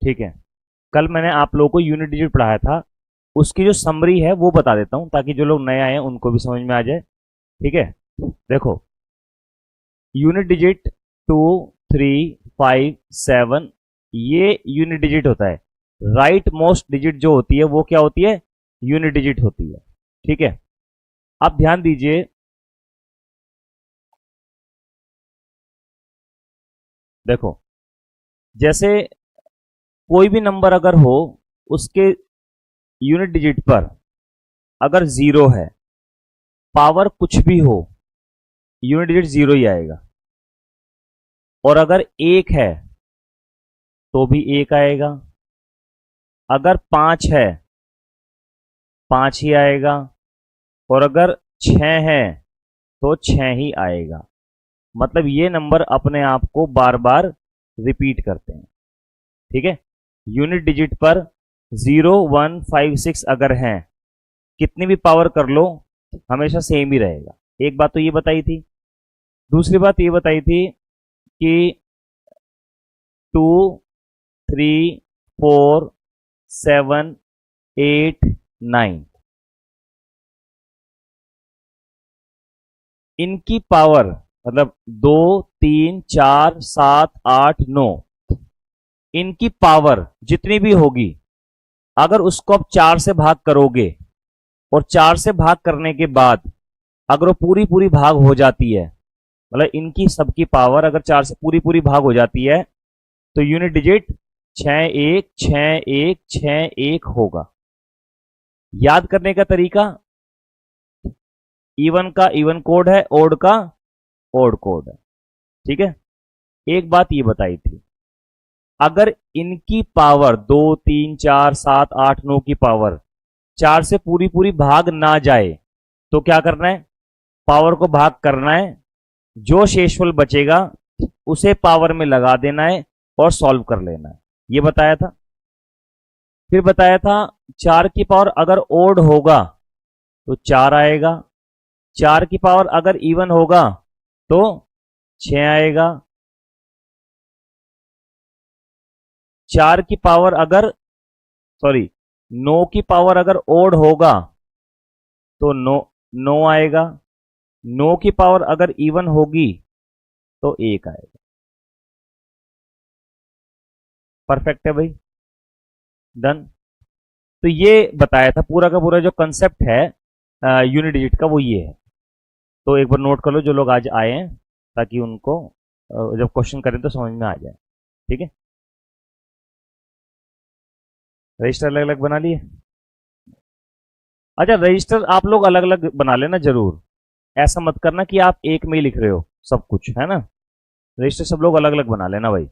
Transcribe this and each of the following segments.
ठीक है, कल मैंने आप लोगों को यूनिट डिजिट पढ़ाया था, उसकी जो समरी है वो बता देता हूं ताकि जो लोग नए आए हैं उनको भी समझ में आ जाए। ठीक है, देखो यूनिट डिजिट 2, 3, 5, 7 ये यूनिट डिजिट होता है। राइट मोस्ट डिजिट जो होती है वो क्या होती है? यूनिट डिजिट होती है। ठीक है, आप ध्यान दीजिए, देखो जैसे कोई भी नंबर अगर हो उसके यूनिट डिजिट पर अगर जीरो है, पावर कुछ भी हो, यूनिट डिजिट जीरो ही आएगा। और अगर एक है तो भी एक आएगा, अगर पांच है पांच ही आएगा, और अगर छह है तो छह ही आएगा। मतलब ये नंबर अपने आप को बार बार रिपीट करते हैं। ठीक है, यूनिट डिजिट पर 0, 1, 5, 6 अगर हैं, कितनी भी पावर कर लो हमेशा सेम ही रहेगा। एक बात तो ये बताई थी। दूसरी बात ये बताई थी कि 2, 3, 4, 7, 8, 9 इनकी पावर मतलब 2, 3, 4, 7, 8, 9 इनकी पावर जितनी भी होगी, अगर उसको आप 4 से भाग करोगे और 4 से भाग करने के बाद अगर वो पूरी पूरी भाग हो जाती है, मतलब इनकी सबकी पावर अगर 4 से पूरी पूरी भाग हो जाती है, तो यूनिट डिजिट 6 1 6 1 6 1 होगा। याद करने का तरीका, इवन का इवन कोड है, ओड का ओड कोड है। ठीक है, एक बात ये बताई थी, अगर इनकी पावर 2, 3, 4, 7, 8, 9 की पावर 4 से पूरी पूरी भाग ना जाए तो क्या करना है? पावर को भाग करना है, जो शेषफल बचेगा उसे पावर में लगा देना है और सॉल्व कर लेना है। ये बताया था। फिर बताया था 4 की पावर अगर ओड होगा तो 4 आएगा, 4 की पावर अगर इवन होगा तो 6 आएगा, 4 की पावर अगर सॉरी 9 की पावर अगर ओड होगा तो 9 9 आएगा, 9 की पावर अगर इवन होगी तो 1 आएगा। परफेक्ट है भाई, डन। तो ये बताया था, पूरा का पूरा जो कंसेप्ट है यूनिट डिजिट का वो ये है। तो एक बार नोट कर लो जो लोग आज आए हैं, ताकि उनको जब क्वेश्चन करें तो समझ में आ जाए। ठीक है, रजिस्टर अलग अलग बना लिए। अच्छा, रजिस्टर आप लोग अलग अलग बना लेना जरूर, ऐसा मत करना कि आप एक में ही लिख रहे हो सब कुछ, है ना। रजिस्टर सब लोग अलग अलग बना लेना भाई।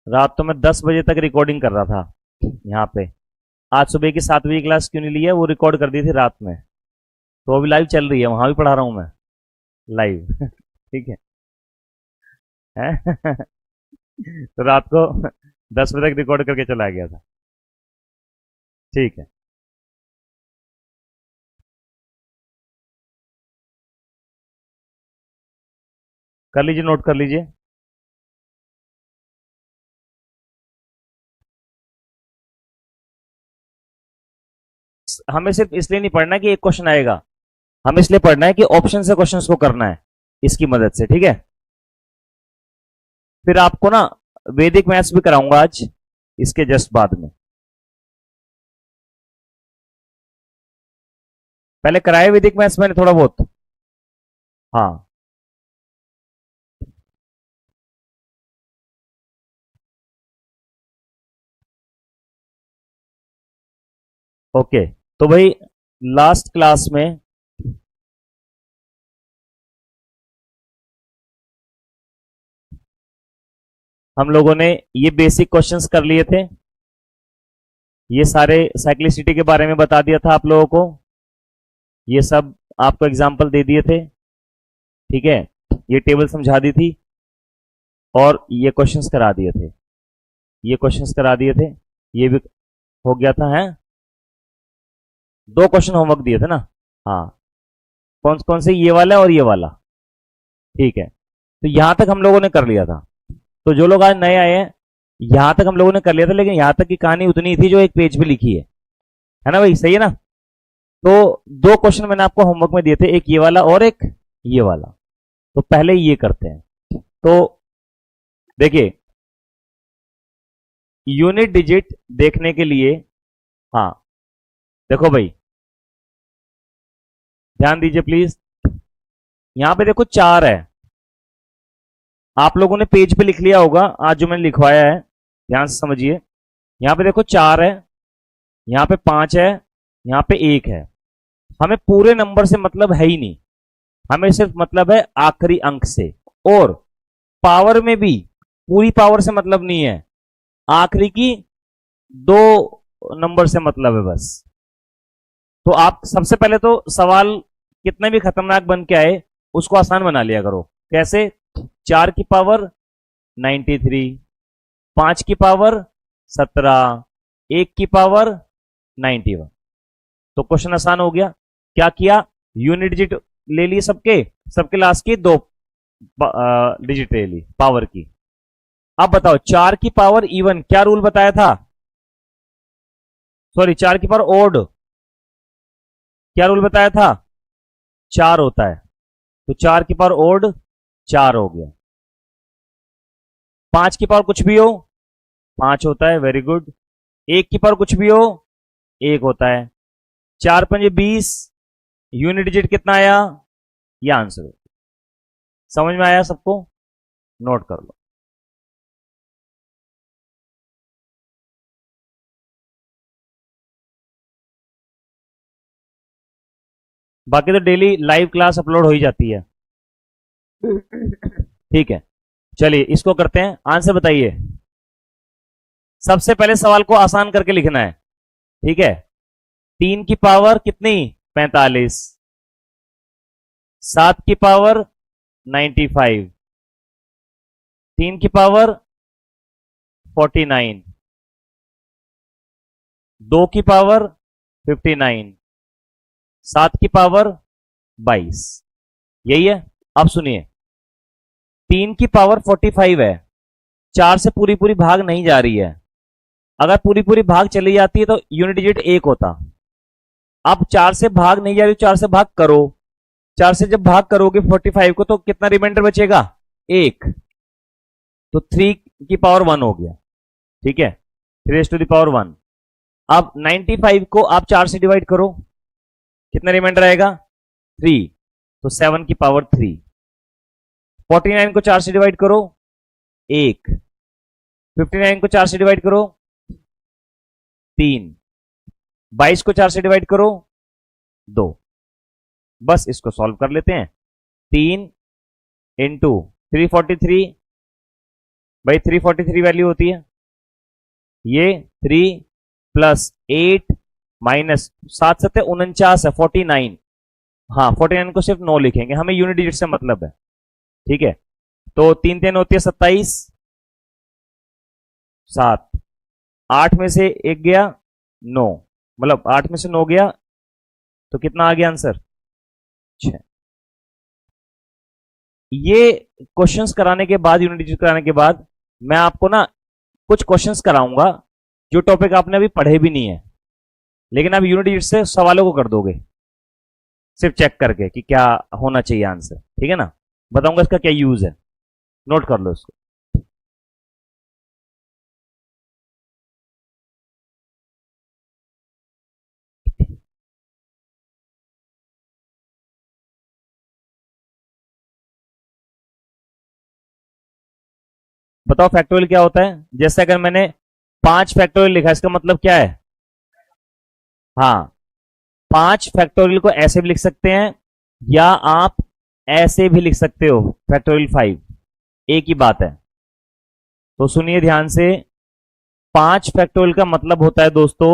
रात तो मैं 10 बजे तक रिकॉर्डिंग कर रहा था यहाँ पे। आज सुबह की 7 बजे क्लास क्यों नहीं ली है, वो रिकॉर्ड कर दी थी रात में, तो अभी लाइव चल रही है, वहां भी पढ़ा रहा हूँ मैं लाइव। ठीक है, है? तो रात को 10 बजे तक रिकॉर्ड करके चला गया था। ठीक है, कर लीजिए, नोट कर लीजिए। हमें सिर्फ इसलिए नहीं पढ़ना कि एक क्वेश्चन आएगा, हमें इसलिए पढ़ना है कि ऑप्शन से क्वेश्चंस को करना है इसकी मदद से। ठीक है, फिर आपको ना वैदिक मैथ्स भी कराऊंगा आज इसके जस्ट बाद में। पहले कराए वैदिक मैथ्स मैंने थोड़ा बहुत। हाँ, ओके। तो भाई लास्ट क्लास में हम लोगों ने ये बेसिक क्वेश्चंस कर लिए थे, ये सारे साइक्लिसिटी के बारे में बता दिया था आप लोगों को, ये सब आपको एग्जाम्पल दे दिए थे। ठीक है, ये टेबल समझा दी थी और ये क्वेश्चंस करा दिए थे, ये क्वेश्चंस करा दिए थे, ये भी हो गया था। है, 2 क्वेश्चन होमवर्क दिए थे ना। हाँ, कौन कौन से? ये वाला और ये वाला। ठीक है, तो यहां तक हम लोगों ने कर लिया था। तो जो लोग आज नए आए हैं, यहां तक हम लोगों ने कर लिया था, लेकिन यहां तक की कहानी उतनी थी जो एक पेज पे लिखी है ना भाई, सही है ना। तो दो क्वेश्चन मैंने आपको होमवर्क में दिए थे, एक ये वाला और एक ये वाला। तो पहले ये करते हैं। तो देखिए, यूनिट डिजिट देखने के लिए, हाँ देखो भाई, ध्यान दीजिए प्लीज। यहां पे देखो 4 है, आप लोगों ने पेज पे लिख लिया होगा आज जो मैंने लिखवाया है, ध्यान से समझिए। यहां पे देखो 4 है, यहां पे 5 है, यहां पे 1 है। हमें पूरे नंबर से मतलब है ही नहीं, हमें सिर्फ मतलब है आखिरी अंक से। और पावर में भी पूरी पावर से मतलब नहीं है, आखिरी की 2 नंबर से मतलब है बस। तो आप सबसे पहले तो सवाल कितने भी खतरनाक बन के आए उसको आसान बना लिया करो। कैसे? 4 की पावर 93, 5 की पावर 17, 1 की पावर 91। तो क्वेश्चन आसान हो गया। क्या किया? यूनिट डिजिट ले लिए, सबके सबके लास्ट की 2 डिजिट ले ली पावर की। अब बताओ 4 की पावर इवन क्या रूल बताया था? सॉरी, 4 की पावर ओड क्या रूल बताया था? 4 होता है, तो 4 की पावर ओड 4 हो गया। 5 की पावर कुछ भी हो 5 होता है, वेरी गुड। 1 की पावर कुछ भी हो 1 होता है। 4 पंजे 20, यूनिट डिजिट कितना आया? यह आंसर है। समझ में आया सबको? नोट कर लो। बाकी तो डेली लाइव क्लास अपलोड हो ही जाती है, ठीक है। चलिए इसको करते हैं, आंसर बताइए। सबसे पहले सवाल को आसान करके लिखना है, ठीक है। 3 की पावर कितनी? 45। 7 की पावर 95, 3 की पावर 49, 2 की पावर 59, 7 की पावर 22। यही है। अब सुनिए, 3 की पावर 45 है, 4 से पूरी पूरी भाग नहीं जा रही है। अगर पूरी पूरी भाग चली जाती है तो यूनिट डिजिट 1 होता। अब 4 से भाग नहीं जा रही, 4 से भाग करो। 4 से जब भाग करोगे 45 को तो कितना रिमाइंडर बचेगा? 1। तो 3 की पावर 1 हो गया, ठीक है, 3 टू द पावर 1। अब 95 को आप 4 से डिवाइड करो, कितना रिमाइंडर आएगा? 3, तो 7 की पावर 3। 49 को 4 से डिवाइड करो 1, 59 को 4 से डिवाइड करो 3, 22 को 4 से डिवाइड करो 2। बस इसको सॉल्व कर लेते हैं। 3 इंटू 343, भाई 343 वैल्यू होती है ये 3 प्लस 8 माइनस 7 7 49 है 49। हाँ 49 को सिर्फ 9 लिखेंगे, हमें यूनिट डिजिट से मतलब है, ठीक है। तो 3 3 होती है 27, 7, 8 में से 1 गया 9, मतलब 8 में से 9 गया तो कितना आ गया आंसर? 6। ये क्वेश्चंस कराने के बाद, यूनिट डिजिट कराने के बाद मैं आपको ना कुछ क्वेश्चंस कराऊंगा जो टॉपिक आपने अभी पढ़े भी नहीं है, लेकिन आप यूनिट डिजिट से सवालों को कर दोगे सिर्फ चेक करके कि क्या होना चाहिए आंसर, ठीक है ना। बताऊंगा इसका क्या यूज है, नोट कर लो इसको। बताओ फैक्टोरियल क्या होता है? जैसे अगर मैंने 5 फैक्टोरियल लिखा, इसका मतलब क्या है? हाँ, 5 फैक्टोरियल को ऐसे भी लिख सकते हैं या आप ऐसे भी लिख सकते हो, फैक्टोरियल 5, एक ही बात है। तो सुनिए ध्यान से, 5 फैक्टोरियल का मतलब होता है दोस्तों,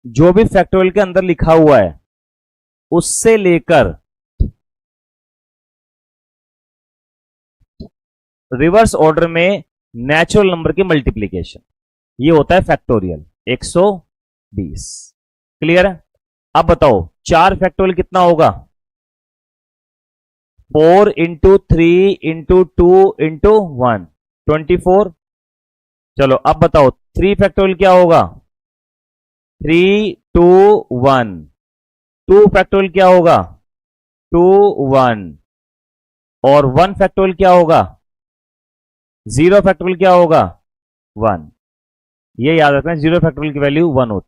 जो भी फैक्टोरियल के अंदर लिखा हुआ है उससे लेकर रिवर्स ऑर्डर में नेचुरल नंबर की मल्टीप्लीकेशन, ये होता है फैक्टोरियल 120। क्लियर है? अब बताओ 4 फैक्टोरियल कितना होगा? 4 इंटू 3 इंटू 2 इंटू 1 24। चलो अब बताओ 3 फैक्टोरियल क्या होगा? 3 2 1। 2 फैक्टोरियल क्या होगा? 2 1। और 1 फैक्टोरियल क्या होगा? 0 फैक्टोरियल क्या होगा? 1। ये याद रखना, 0 फैक्टोरियल की वैल्यू 1 होती है।